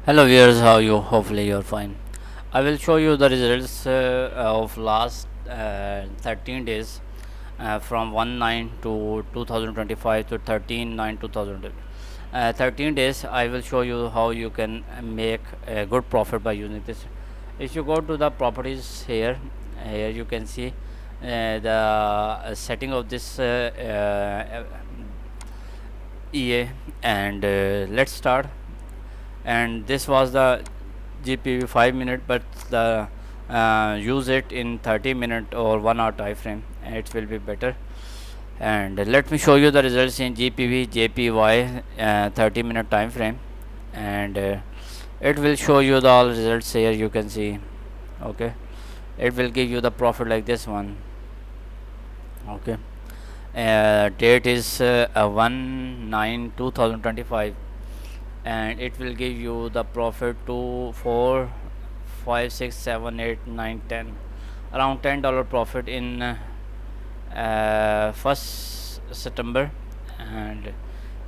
Hello viewers, how you? Hopefully you're fine. I will show you the results of last 13 days from 1/9 to 2025 to 13/9 2000. 13 days. I will show you how you can make a good profit by using this. If you go to the properties here you can see the setting of this EA, and let's start. And this was the GPV 5 minute, but the use it in 30 minute or 1 hour time frame, and it will be better. And let me show you the results in GPV JPY 30 minute time frame, and it will show you the all results here. You can see, okay, it will give you the profit like this one. Okay, date is 1/9/2025, and it will give you the profit to 4 5 6 7 8 9 10, around $10 profit in first September, and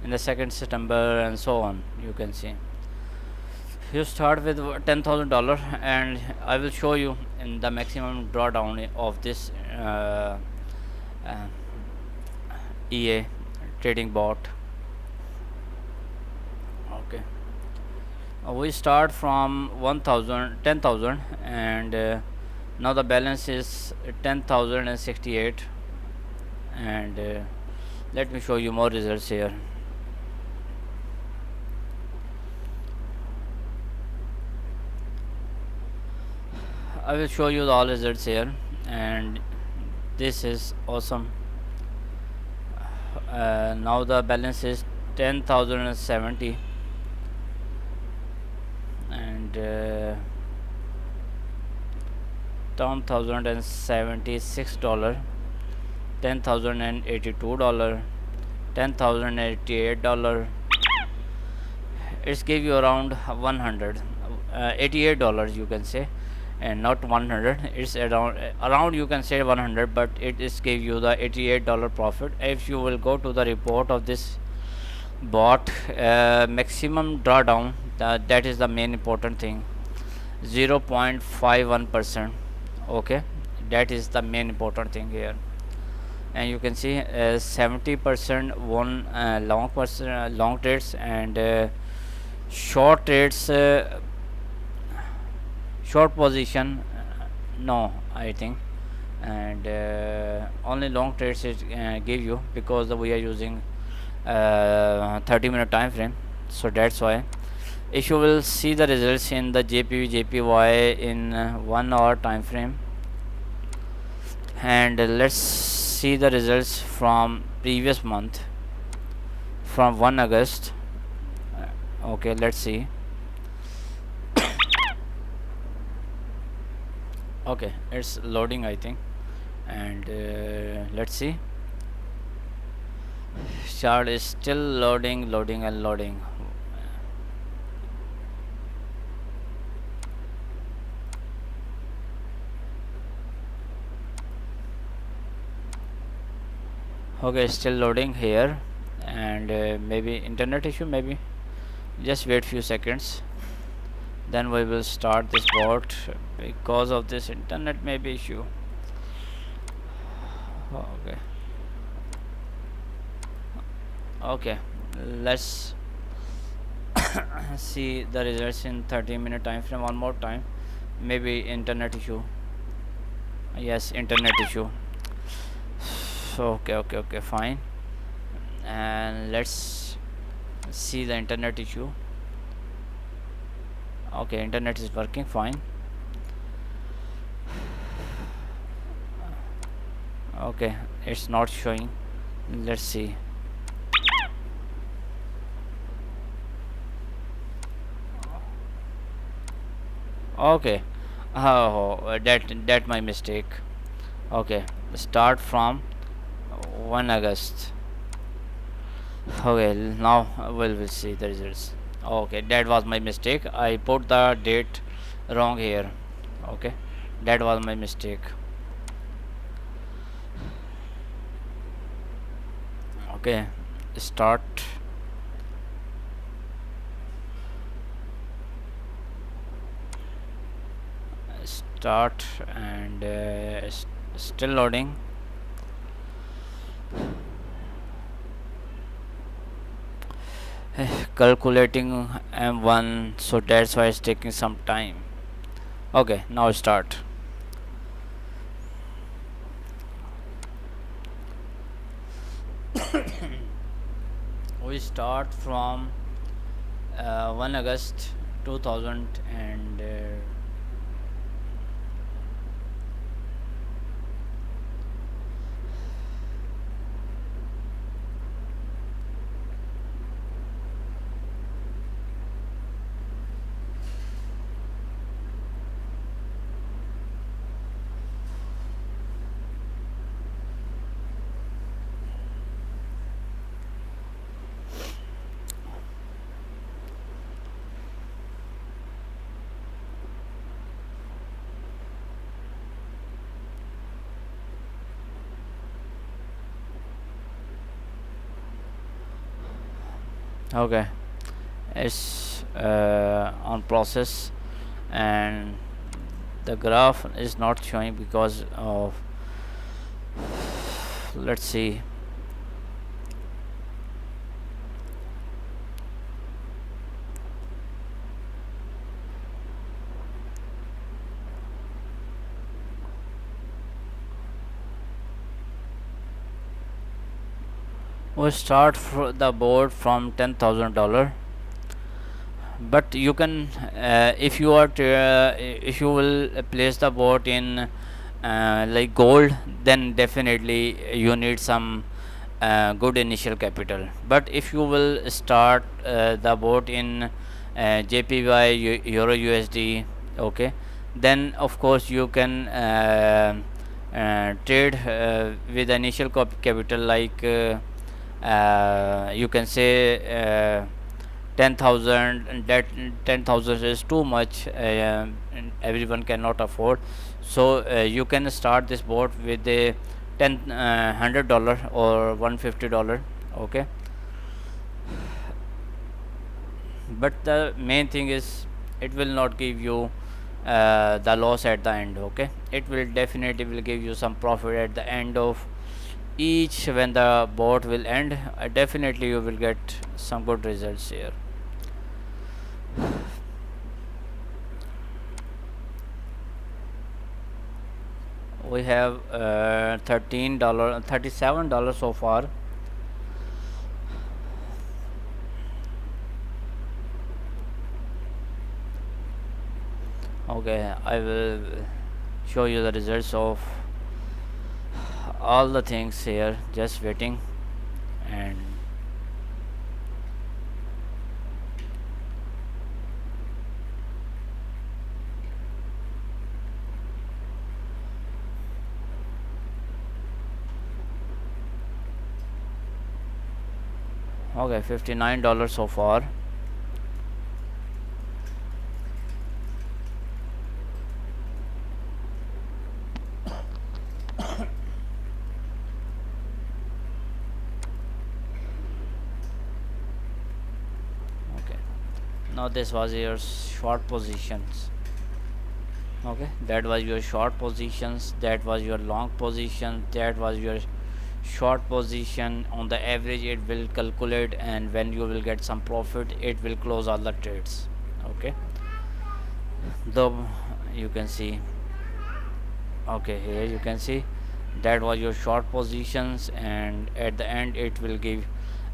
in the second September, and so on. You can see you start with $10,000, and I will show you in the maximum drawdown of this uh, EA trading bot. Okay, we start from 10,000, and now the balance is 10,068, and let me show you more results here. I will show you the all results here, and this is awesome. Now the balance is 10,070, and $10,076, $10,082, $10,088. It's give you around 100, $88, you can say, and not 100. It's around you can say 100, but it is give you the $88 profit. If you will go to the report of this bot, maximum drawdown, that is the main important thing, 0.51%. Okay, that is the main important thing here. And you can see 70% won long trades, and short trades, short position, no, I think, and only long trades it give you, because we are using 30-minute time frame, so that's why. If you will see the results in the JPV JPY in 1 hour time frame, and let's see the results from previous month, from 1 August. Okay, let's see. Okay, it's loading, I think, and let's see. Chart is still loading and loading. Okay, still loading here, and maybe internet issue, maybe. Just wait few seconds, then we will start this bot, because of this internet maybe issue. Okay, okay, let's see the results in 30-minute time frame one more time. Maybe internet issue. Yes, internet issue. So okay, fine, and let's see the internet issue. Okay, internet is working fine. Okay, it's not showing. Let's see. Okay, oh, that my mistake. Okay, start from 1 August. Okay, now we'll see the results. Okay, that was my mistake. I put the date wrong here. Okay, that was my mistake. Okay, start. start and still loading. Calculating M1, so that's why it's taking some time. Okay, now start. We start from 1 August 2000 and okay, it's on process, and the graph is not showing because of, let's see. We start the board from $10,000, but you can if you are if you will place the board in like gold, then definitely you need some good initial capital. But if you will start the board in JPY, Euro USD, okay, then of course you can trade with initial capital like you can say 10,000, and that 10,000 is too much, and everyone cannot afford. So you can start this boat with a $100 or $150, okay. But the main thing is it will not give you the loss at the end, okay. It will definitely will give you some profit at the end of each. When the boat will end, definitely you will get some good results here. We have $13, $37 so far. Okay, I will show you the results of all the things here, just waiting. And okay, $59 so far. Okay, now this was your short positions. Okay, that was your short positions, that was your long position, that was your short position. On the average it will calculate, and when you will get some profit, it will close all the trades, okay. Though you can see, okay, here you can see that was your short positions, and at the end it will give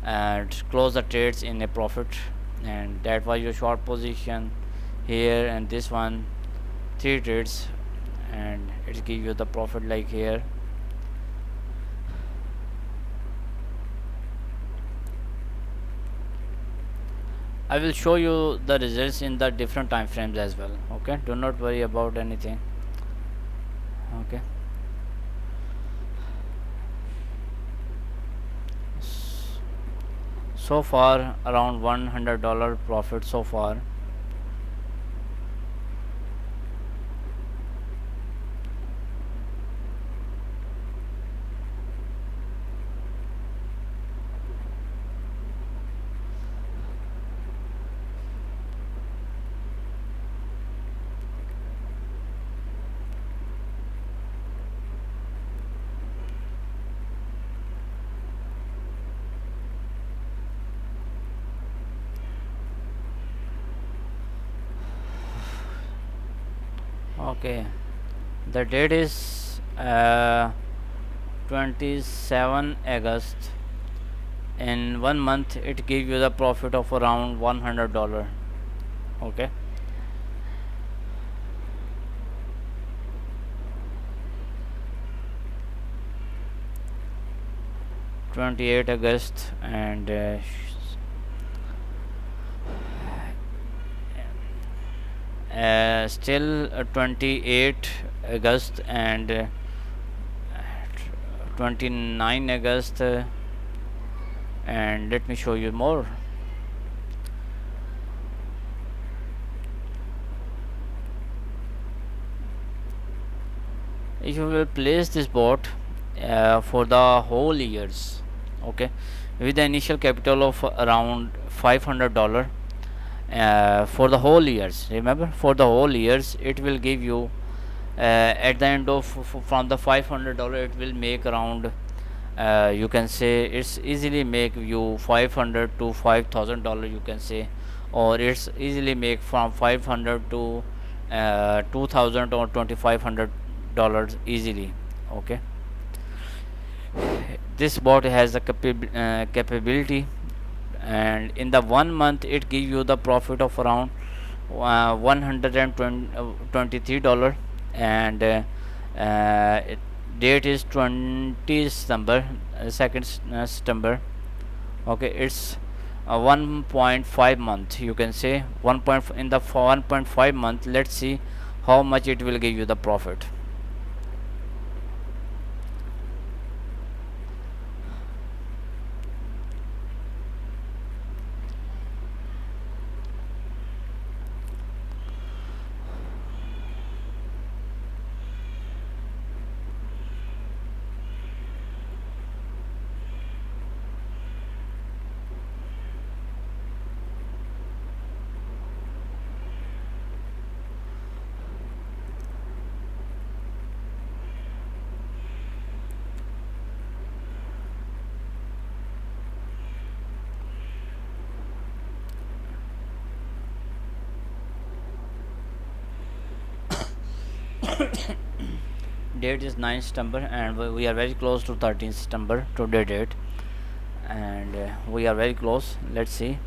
and close the trades in a profit. And that was your short position here, and this one, three trades, and it give you the profit like here. I will show you the results in the different time frames as well, okay. Do not worry about anything, okay. So far around $100 profit so far. Okay, the date is 27 August. In 1 month it give you the profit of around $100. Okay, 28 August and still 28 August and 29 August and let me show you more. If you will place this bot for the whole years, okay, with the initial capital of around $500 for the whole years, remember, for the whole years it will give you at the end of from the $500 it will make around you can say it's easily make you 500 to $5,000 you can say, or it's easily make from 500 to 2000 or $2,500 easily. Okay, this bot has the capability, and in the 1 month it give you the profit of around $123, and date is 20 September, 2nd September. Okay, it's 1.5 month you can say, in the 1.5 month. Let's see how much it will give you the profit. Date is 9th September and we are very close to 13th September today date, and we are very close. Let's see.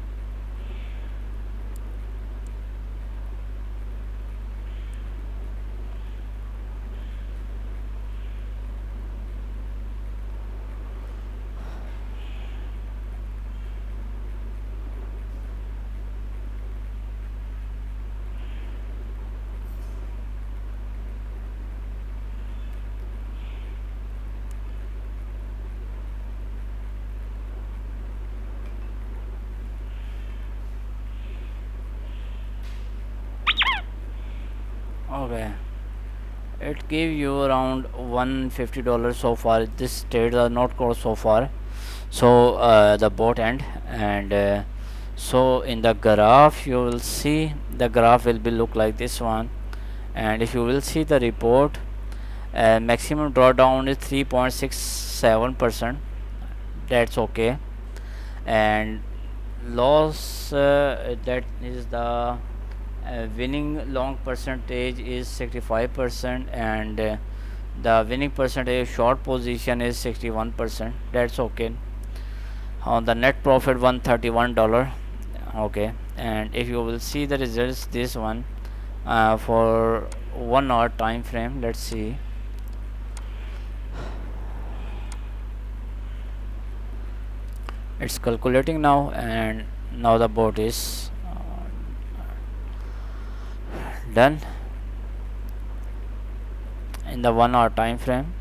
Okay, it gave you around $150 so far. This trades are not closed so far, so the bot end, and so in the graph you will see the graph will be look like this one, and if you will see the report, maximum drawdown is 3.67%. That's okay, and loss that is the winning long percentage is 65%, and the winning percentage short position is 61%. That's okay. On the net profit $131. Okay, and if you will see the results, this one for 1 hour time frame, let's see. It's calculating now, and now the bot is done in the 1 hour time frame.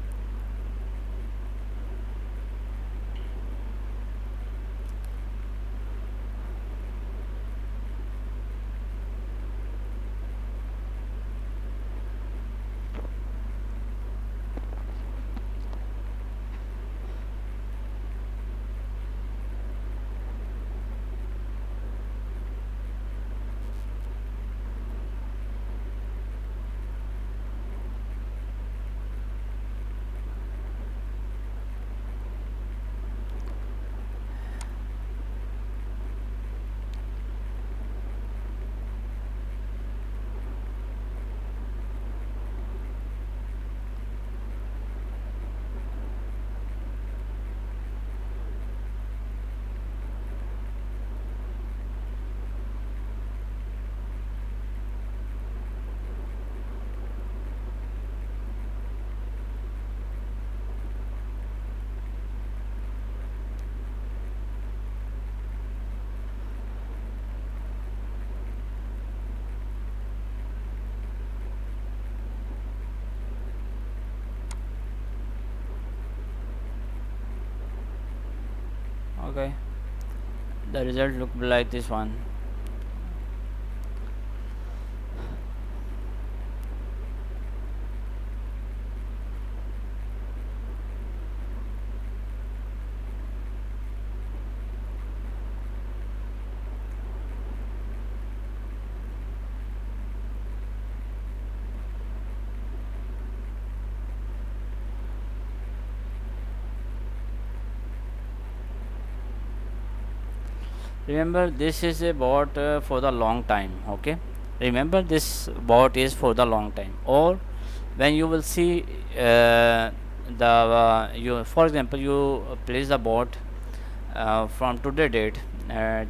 Okay, the result look like this one. Remember, this is a bot for the long time. Okay, remember this bot is for the long time. Or when you will see the you, for example, you place the bot from today date.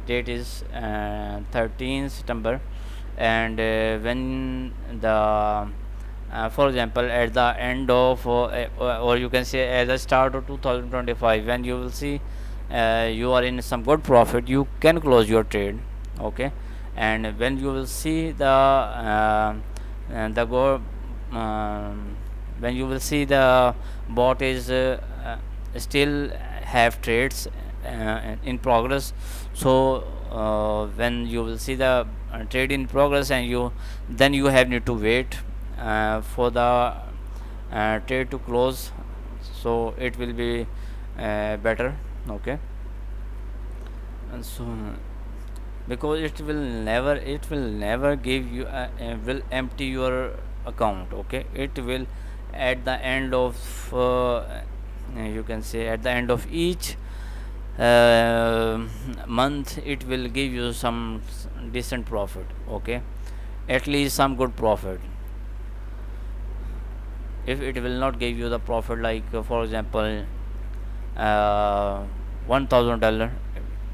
Date is 13 September, and when the for example, at the end of or you can say at the start of 2025, when you will see you are in some good profit, you can close your trade. Okay, and when you will see the go when you will see the bot is still have trades in progress. So when you will see the trade in progress, and you then you have need to wait for the trade to close, so it will be better. Okay, and so because it will never give you will empty your account. Okay, it will at the end of you can say at the end of each uh, month, it will give you some decent profit. Okay, at least some good profit. If it will not give you the profit, like for example uh, $1,000,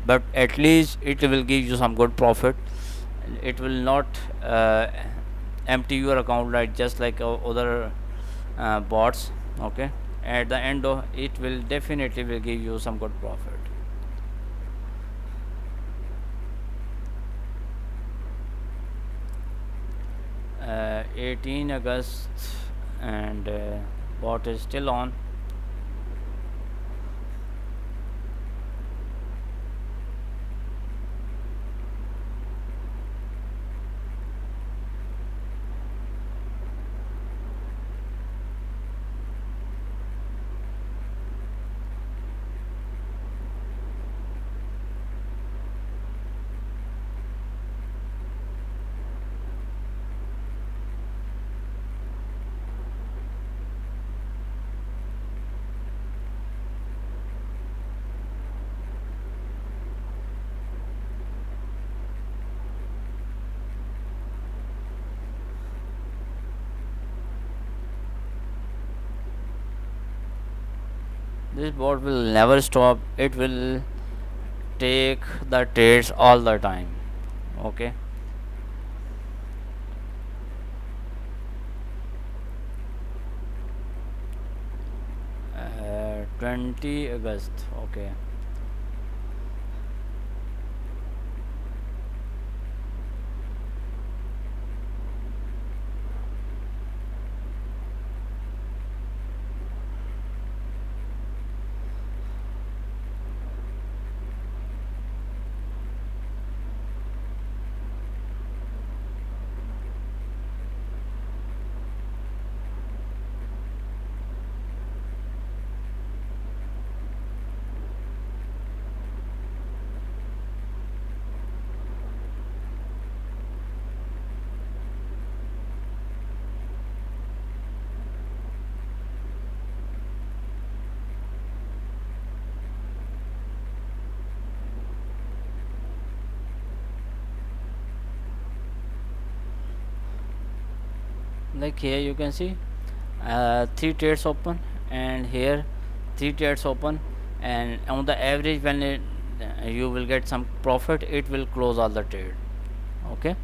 but at least it will give you some good profit. It will not empty your account like just like other bots. Okay, at the end of it will definitely will give you some good profit. 18 August, and bot is still on. This bot will never stop. It will take the trades all the time. Okay, 20 August. Okay, like here you can see three trades open, and here three trades open, and on the average when you will get some profit, it will close all the trade. Okay,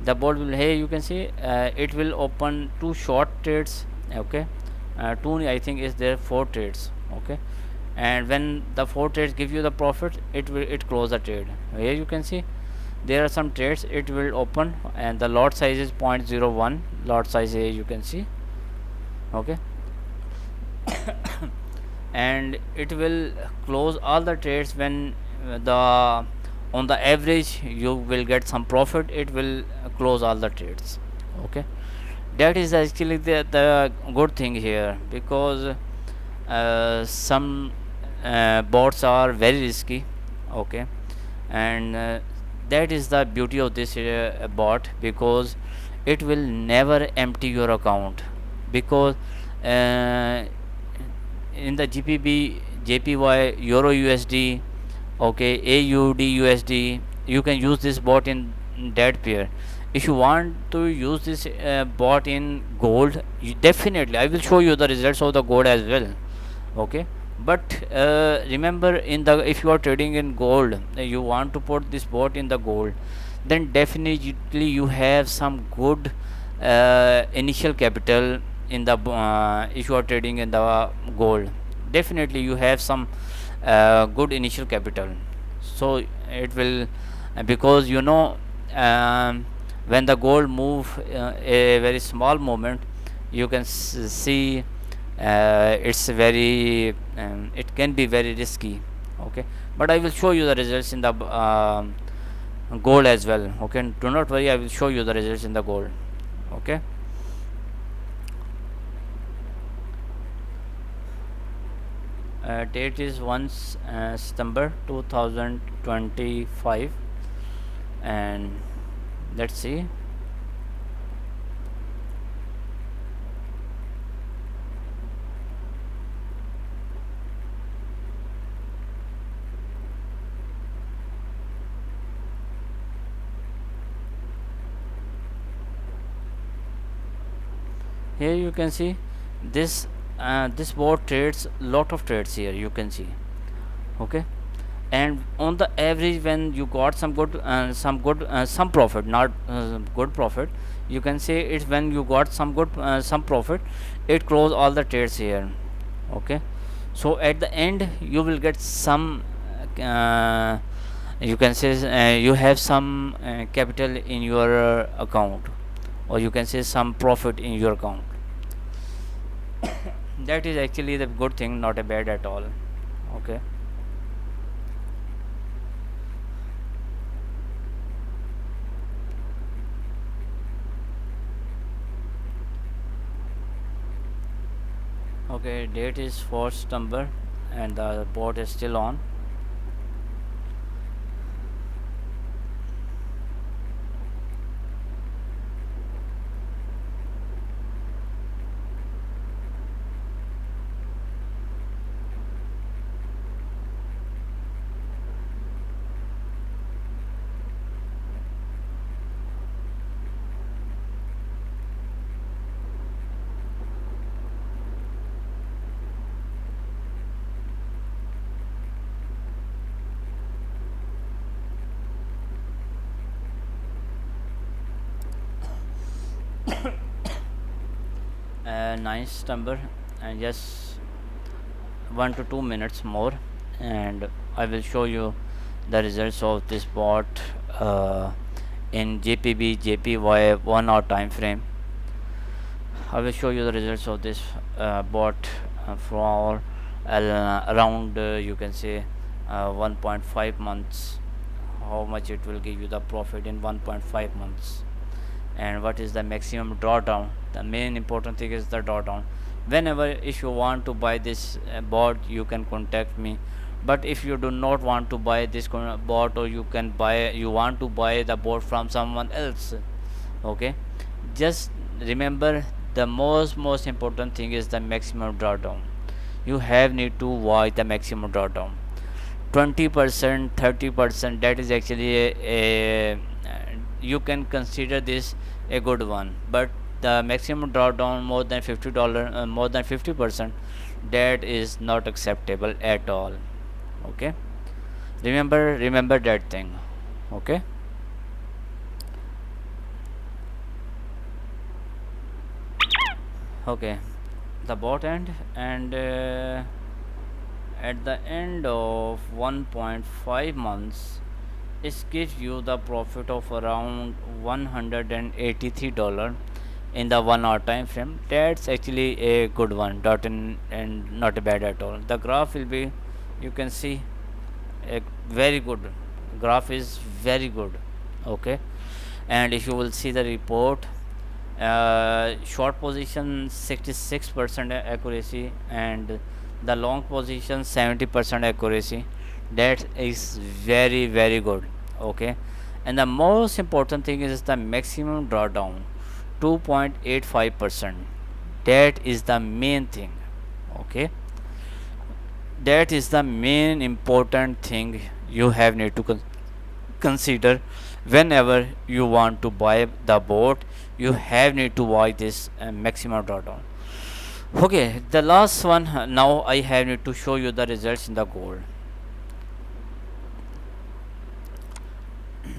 the board will, here you can see it will open two short trades. Okay, two I think is there four trades. Okay, and when the four trades give you the profit, it close the trade. Here you can see there are some trades it will open, and the lot size is 0.01 lot size. Here you can see. Okay, and it will close all the trades when the on the average you will get some profit. It will close all the trades. Okay, that is actually the good thing here, because some bots are very risky. Okay, and that is the beauty of this bot, because it will never empty your account, because uh, in the GPB, JPY, Euro USD, okay, AUD USD, you can use this bot in that pair. If you want to use this bot in gold, you definitely I will show you the results of the gold as well. Okay, but remember, in the if you are trading in gold, you want to put this bot in the gold, then definitely you have some good initial capital in the if you are trading in the gold, definitely you have some good initial capital. So it will because when the gold move a very small moment, you can see it's very it can be very risky. Okay, but I will show you the results in the gold as well. Okay, do not worry, I will show you the results in the gold. Okay, date is 1 September 2025, and let's see. Here you can see this this board trades lot of trades here, you can see. Okay, and on the average, when you got some profit, not good profit, you can say it's when you got some profit, it close all the trades here. Okay, so at the end you will get some you can say you have some capital in your account, or you can say some profit in your account. That is actually the good thing, not a bad at all. Okay, okay, date is 4th September, and the board is still on. Ninth September, and just 1 to 2 minutes more, and I will show you the results of this bot in JPB, JPY 1 hour time frame. I will show you the results of this bot for around you can say 1.5 months. How much it will give you the profit in 1.5 months, and what is the maximum drawdown. The main important thing is the drawdown. Whenever if you want to buy this bot, you can contact me. But if you do not want to buy this bot, or you want to buy the bot from someone else, okay, just remember, the most important thing is the maximum drawdown. You have need to watch the maximum drawdown. 20%, 30%, that is actually you can consider this a good one, but the maximum drawdown more than $50, more than 50%, that is not acceptable at all. Okay, remember that thing. Okay, okay, the bot end, and at the end of 1.5 months, it gives you the profit of around $183, in the 1 hour time frame. That's actually a good one, dot in and not bad at all. The graph will be, you can see, a very good graph is very good. Okay, and if you will see the report, short position 66% accuracy, and the long position 70% accuracy. That is very very good. Okay, and the most important thing is the maximum drawdown 2.85%. That is the main thing. Okay, that is the main important thing you have need to consider whenever you want to buy the boat. You have need to buy this maximum drawdown. Okay, the last one, now I have need to show you the results in the gold.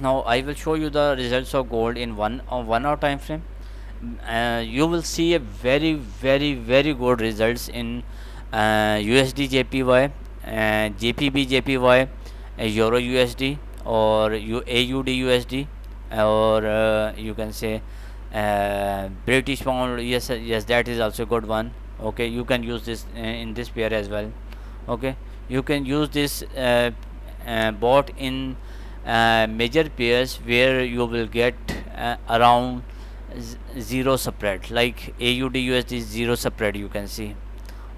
Now I will show you the results of gold in 1 hour time frame. You will see a very very very good results in USD JPY, JPB JPY, Euro USD, or AUD USD, or you can say British pound. Yes, yes, that is also a good one. Okay, you can use this in this pair as well. Okay, you can use this bot in major pairs where you will get around zero spread, like AUD USD zero spread, you can see.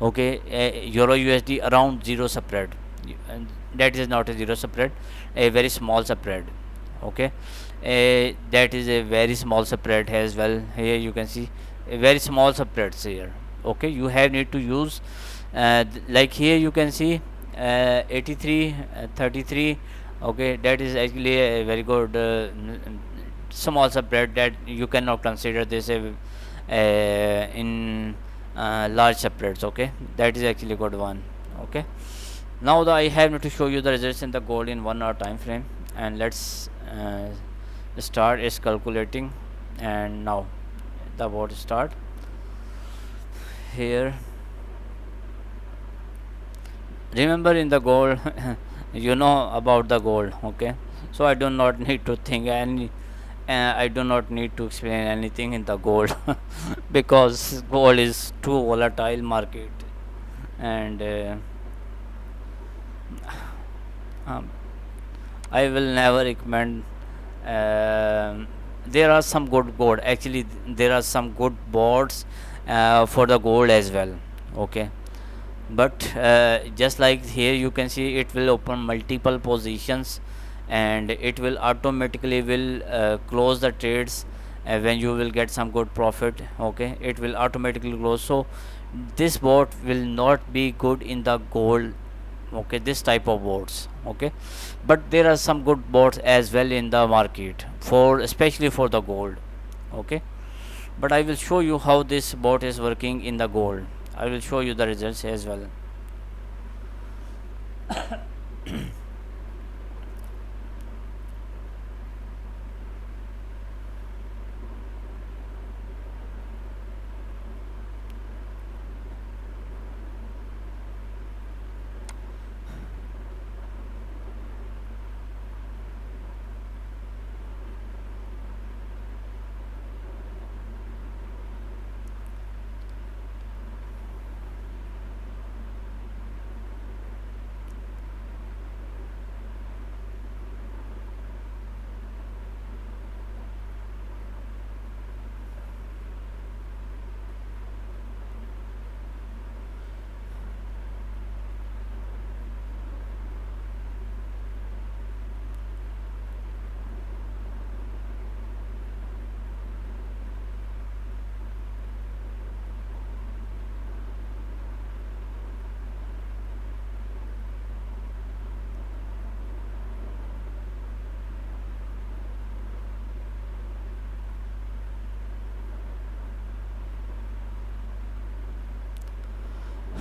Okay, Euro USD around zero spread. And that is not a zero spread, a very small spread. Okay, that is a very small spread as well. Here you can see a very small spreads here. Okay, you have need to use like here you can see 83 33. Okay, that is actually a very good small spread, that you cannot consider this in large spreads. Okay, that is actually a good one. Okay, now I have to show you the results in the gold in 1 hour time frame, and let's start is calculating. And now the board start here. Remember in the gold you know about the gold. Okay, so I do not need to think any I do not need to explain anything in the gold because gold is too volatile market. And um, I will never recommend. There are some good gold. Actually, there are some good boards for the gold as well. Okay, but just like here, you can see it will open multiple positions, and it will automatically will close the trades when you will get some good profit. Okay, it will automatically close. So this bot will not be good in the gold. Okay, this type of bots. Okay, but there are some good bots as well in the market for especially for the gold. Okay, but I will show you how this bot is working in the gold. I will show you the results as well.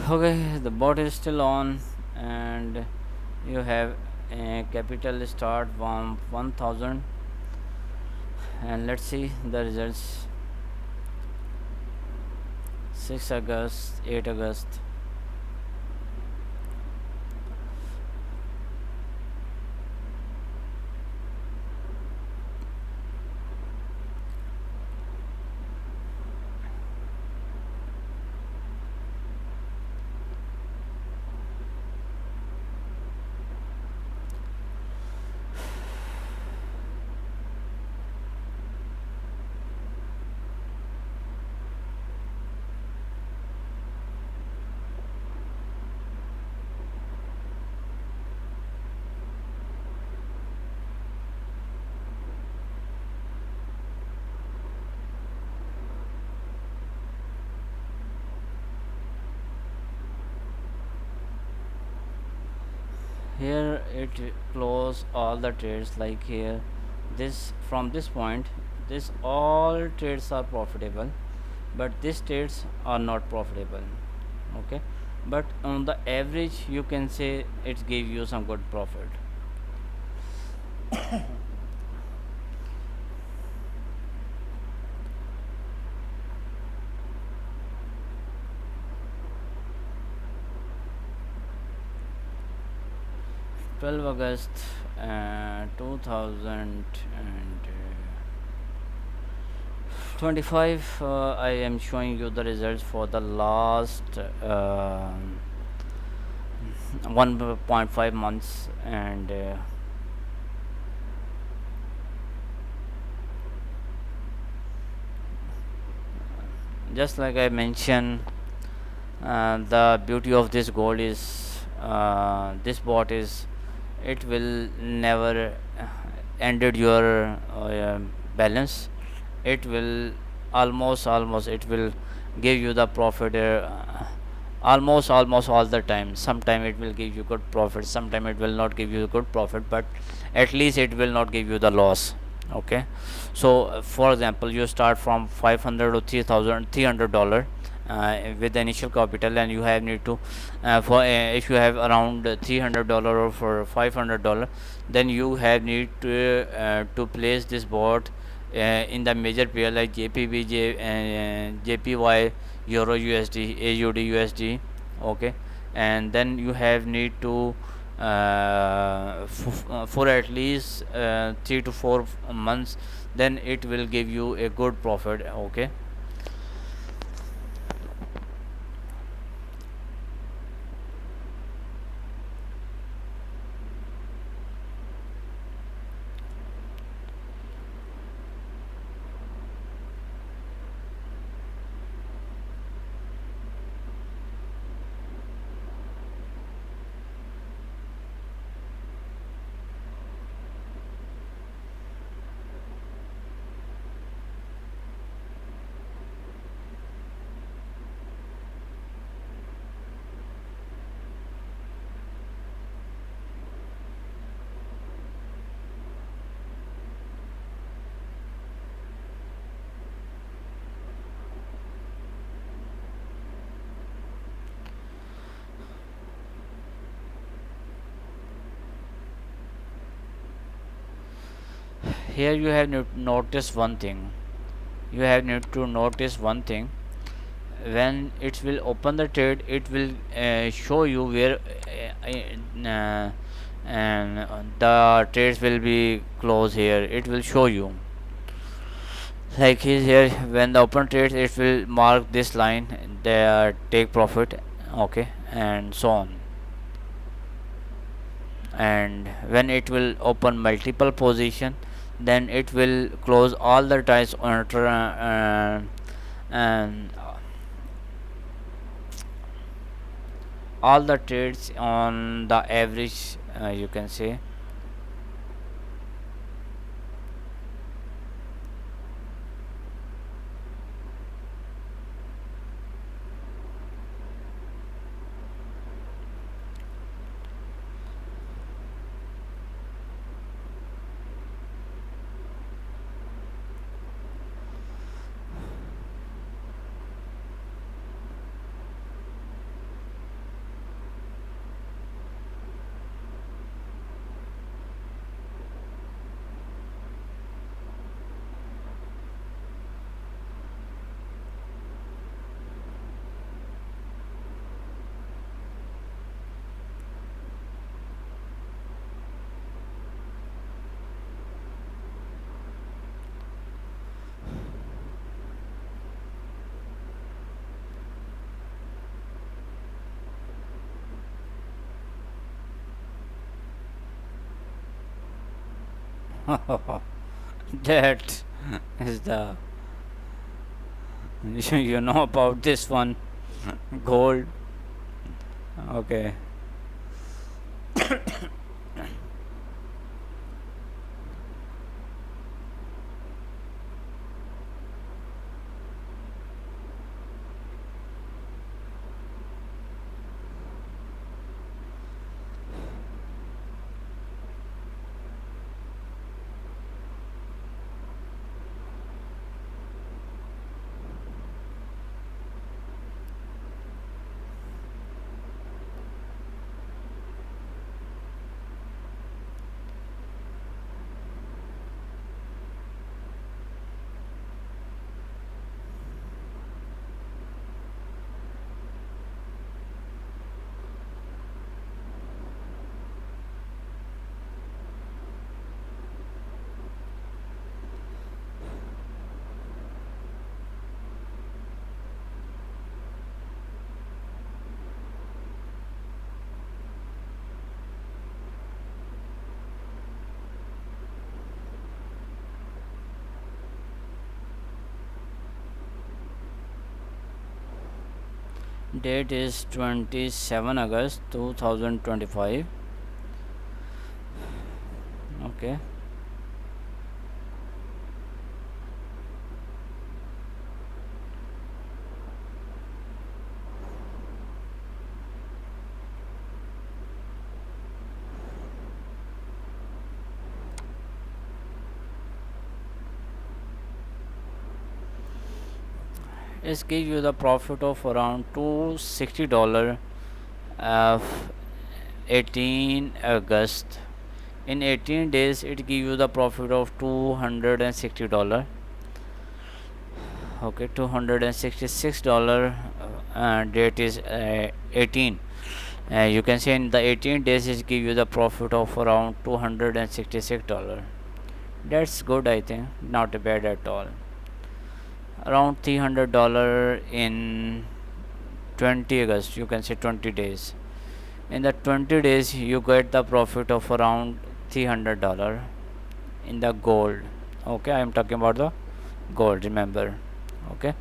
Okay, the bot is still on, and you have a capital start from 1000. And let's see the results. 6 August, 8 August. Here it close all the trades, like here, this from this point, this all trades are profitable, but these trades are not profitable. Okay, but on the average you can say it gave you some good profit. 12 August 2025. I am showing you the results for the last 1.5 months, and just like I mentioned, the beauty of this gold is, this bot is, it will never ended your balance. It will almost it will give you the profit, almost all the time. Sometime it will give you good profit, sometime it will not give you good profit, but at least it will not give you the loss. Okay, so for example, you start from 500 or 3300 dollar with the initial capital, and you have need to for if you have around $300 or for $500, then you have need to place this bot in the major pair like JPBJ and JPY, Euro USD, AUD USD. Okay, and then you have need to for at least 3 to 4 months, then it will give you a good profit. Okay, here you have noticed one thing. You have need to notice one thing. When it will open the trade, it will show you where and the trades will be closed. Here it will show you, like is here, when the open trades it will mark this line, the take profit. Okay, and so on. And when it will open multiple position, then it will close all the ties on and all the trades on the average, you can say. That is the you know about this one, gold. Okay. Date is 27 August 2025. Okay. It gives you the profit of around $260 of 18 August. In 18 days, it gives you the profit of $260. Okay, $266. Date is 18. You can see in the 18 days it give you the profit of around $266. That's good, I think, not bad at all. Around $300 in 20 August, you can say 20 days. In the 20 days you get the profit of around $300 in the gold. Okay, I am talking about the gold, remember. Okay.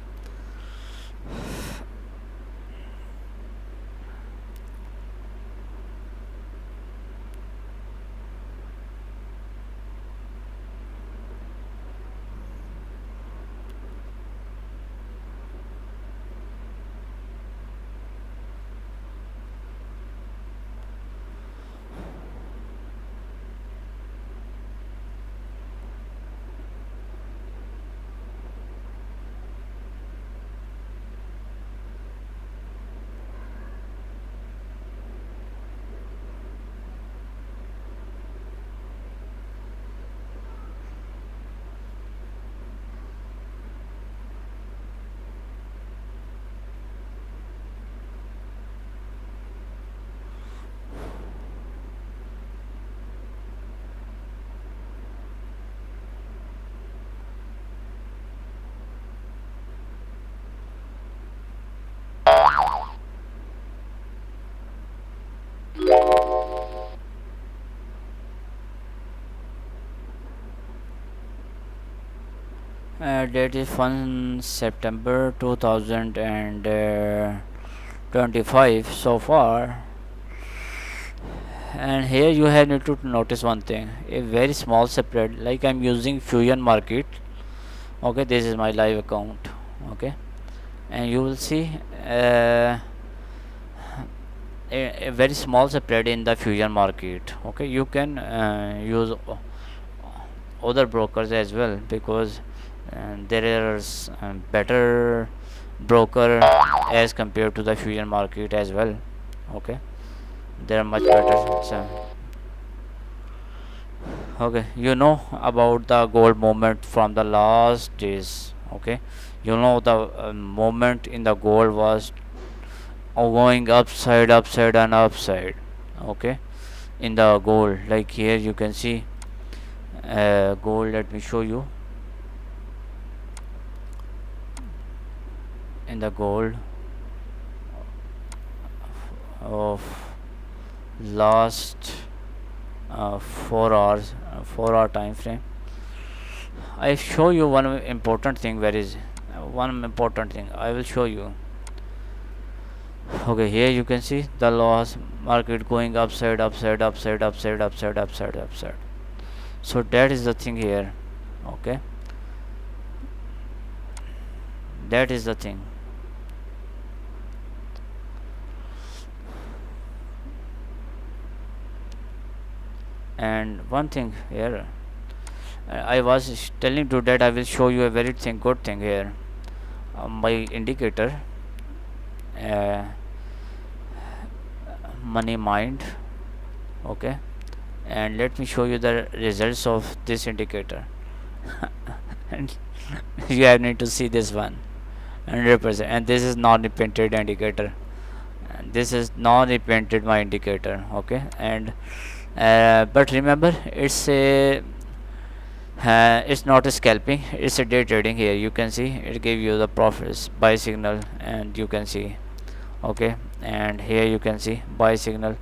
Date is 1 September 2025 so far. And here you have need to notice one thing, a very small spread, like I'm using Fusion Market. Okay, this is my live account. Okay, and you will see a very small spread in the Fusion Market. Okay, you can use other brokers as well, because there is better broker as compared to the Fusion Market as well. Okay, they are much better. So, okay, you know about the gold movement from the last days. Okay, you know the movement in the gold was going upside, upside and upside. Okay, in the gold, like here you can see gold. Let me show you. In the gold of last 4 hours, 4 hour time frame, I show you one important thing. Where is one important thing I will show you. Okay, here you can see the loss market going upside, upside, upside, upside, upside, upside, upside. So that is the thing here. Okay, that is the thing. And one thing here, I was telling you that I will show you a very good thing here. My indicator, uh, money mind. Okay, and let me show you the results of this indicator. And you have need to see this one, 100%. And this is non-repented indicator, and this is non-repented my indicator. Okay, and but remember, it's not a scalping, it's a day trading. Here you can see it give you the profits buy signal, and you can see. Okay, and here you can see buy signal.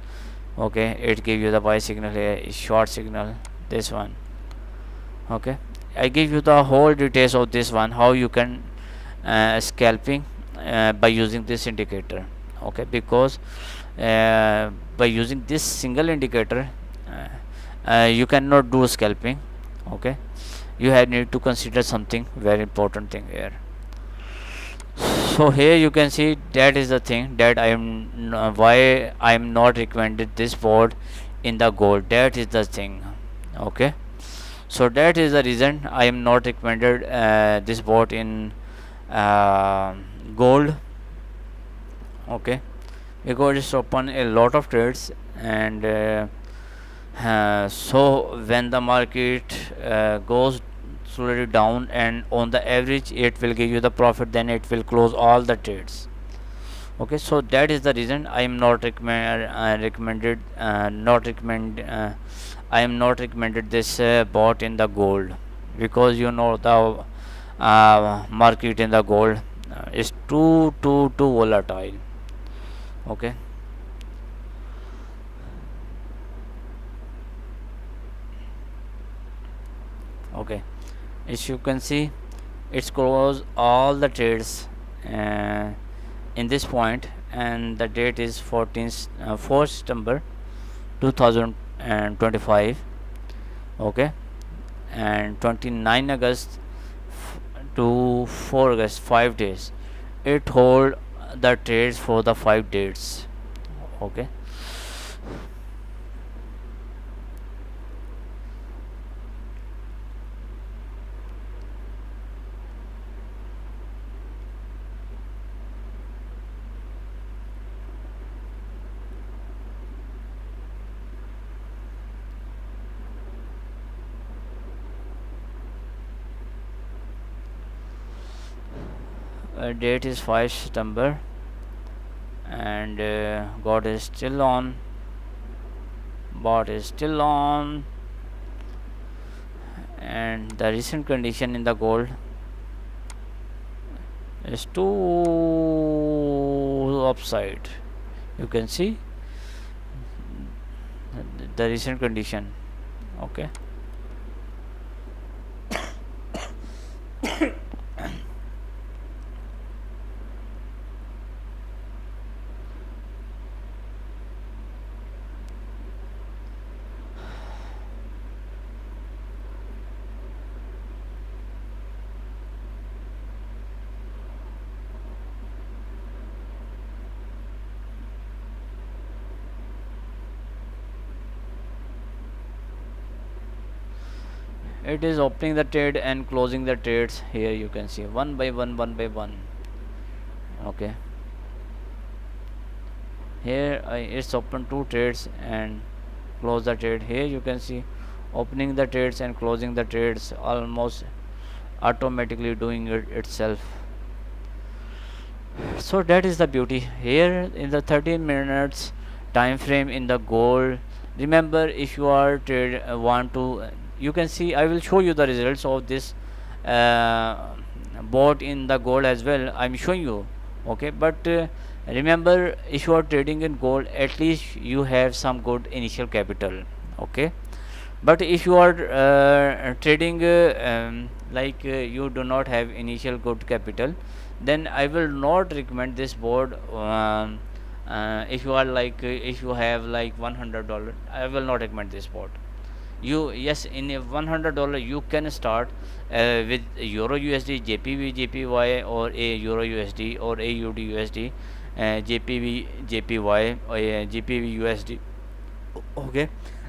Okay, it give you the buy signal. Here is short signal, this one. Okay, I give you the whole details of this one, how you can scalping by using this indicator. okay, because by using this single indicator you cannot do scalping, okay. You have need to consider something very important thing here. So here you can see that is the thing that I am why I am not recommended this board in the gold. That is the thing, okay. So that is the reason I am not recommended this board in uh, gold, okay, because it's open a lot of trades. And so when the market goes slowly down and on the average it will give you the profit, then it will close all the trades, okay. So that is the reason I am not recommended not recommend I am not recommended this bought in the gold, because you know the market in the gold is too volatile, okay. Okay, as you can see, it's close all the trades uh, in this point, and the date is 4th September 2025, okay. And 29 August to 4 August, 5 days it hold the trades for the 5 dates, okay. Date is 5 September, and God is still on, bot is still on, and the recent condition in the gold is too upside. You can see the recent condition, okay. It is opening the trade and closing the trades. Here you can see one by one, okay. Here it's open two trades and close the trade. Here you can see opening the trades and closing the trades almost automatically doing it itself. So that is the beauty here in the 13 minutes time frame in the gold. Remember, if you are trade want to you can see I will show you the results of this uh, bought in the gold as well. I'm showing you, okay. But remember, if you are trading in gold, at least you have some good initial capital, okay. But if you are trading you do not have initial good capital, then I will not recommend this board. If you are if you have like $100, I will not recommend this board. You, yes, in a $100 you can start with Euro USD, JPV JPY, or a Euro USD, or AUD USD, JPV JPY, or GPV USD, okay.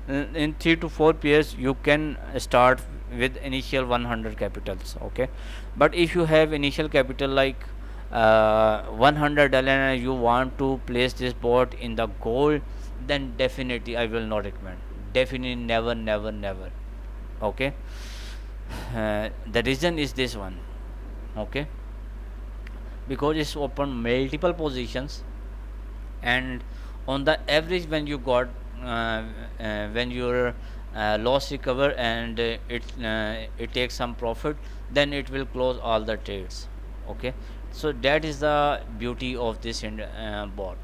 In 3 to 4 pairs you can start with initial 100 capitals, okay. But if you have initial capital like $100 and you want to place this board in the gold, then definitely I will not recommend. Definitely never, okay. The reason is this one, okay, because it's open multiple positions, and on the average when you got when your loss recover and it takes some profit, then it will close all the trades, okay. So that is the beauty of this bot,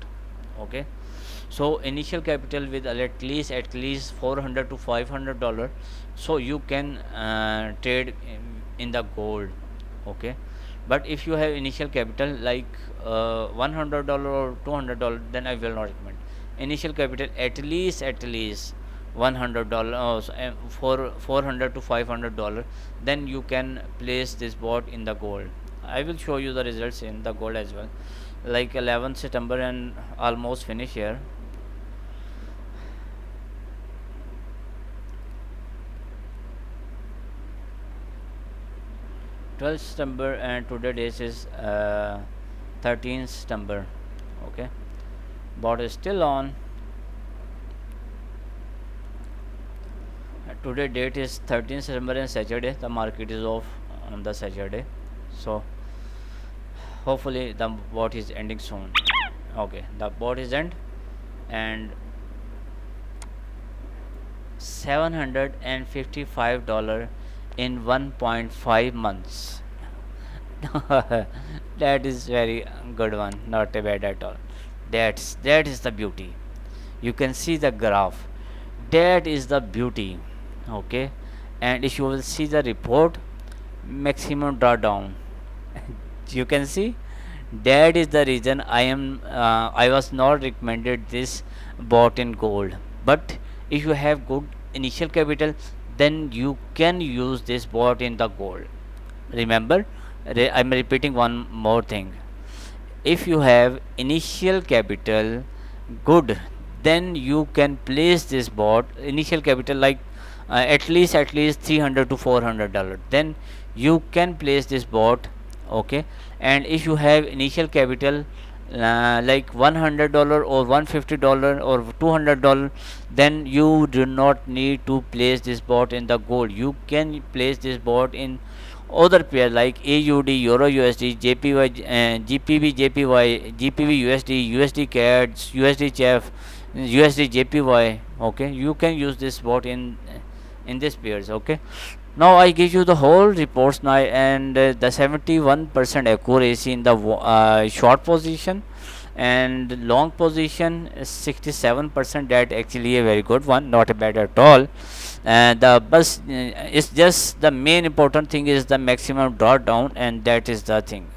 okay. So initial capital with at least 400 to $500, so you can trade in the gold, Okay, but if you have initial capital like $100 or $200, then I will not recommend. Initial capital at least $100, for 400 to $500, then you can place this bot in the gold. I will show you the results in the gold as well. Like 11th September and almost finish here. 12th September and today date is 13th September. Okay, bot is still on. Today date is 13th September and Saturday. The market is off on the Saturday, so hopefully the bot is ending soon. Okay, the bot is end, and $755 in 1.5 months. That is very good one, not a bad at all. That is the beauty. You can see the graph. That is the beauty. Okay, and if you will see the report, maximum drawdown, you can see. That is the reason I was not recommended this bought in gold. But if you have good initial capital, then you can use this bought in the gold. Remember, I'm repeating one more thing. If you have initial capital good, then you can place this bot initial capital like at least 300 to $400, then you can place this bot. Okay, and if you have initial capital like $100 or $150 or $200, then you do not need to place this bot in the gold. You can place this bot in other pair like AUD, Euro USD, JPY, GPB, JPY, GPB USD, USD CAD, USD CHF, USD JPY. Okay, you can use this bot in this pairs. Okay, now I give you the whole reports now, and the 71% accuracy in the short position, and long position is 67%. That actually a very good one, not a bad at all. And the bus is just the main important thing is the maximum drawdown, and that is the thing.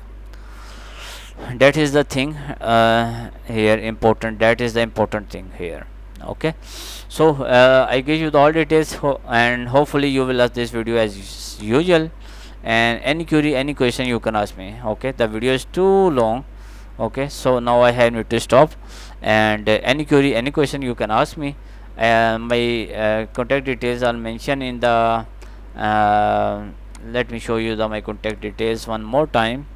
That is the thing here important. That is the important thing here. Okay, so I give you the all details, and hopefully you will like this video as usual. And any query, any question, you can ask me. Okay, the video is too long. Okay, so now I have need to stop, and any query, any question, you can ask me. My contact details are mentioned in the let me show you the my contact details one more time.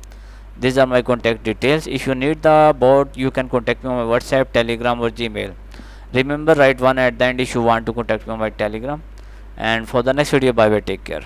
These are my contact details. If you need the board, you can contact me on my WhatsApp, Telegram, or Gmail. Remember, write one at the end if you want to contact me on my Telegram. And for the next video, bye bye, take care.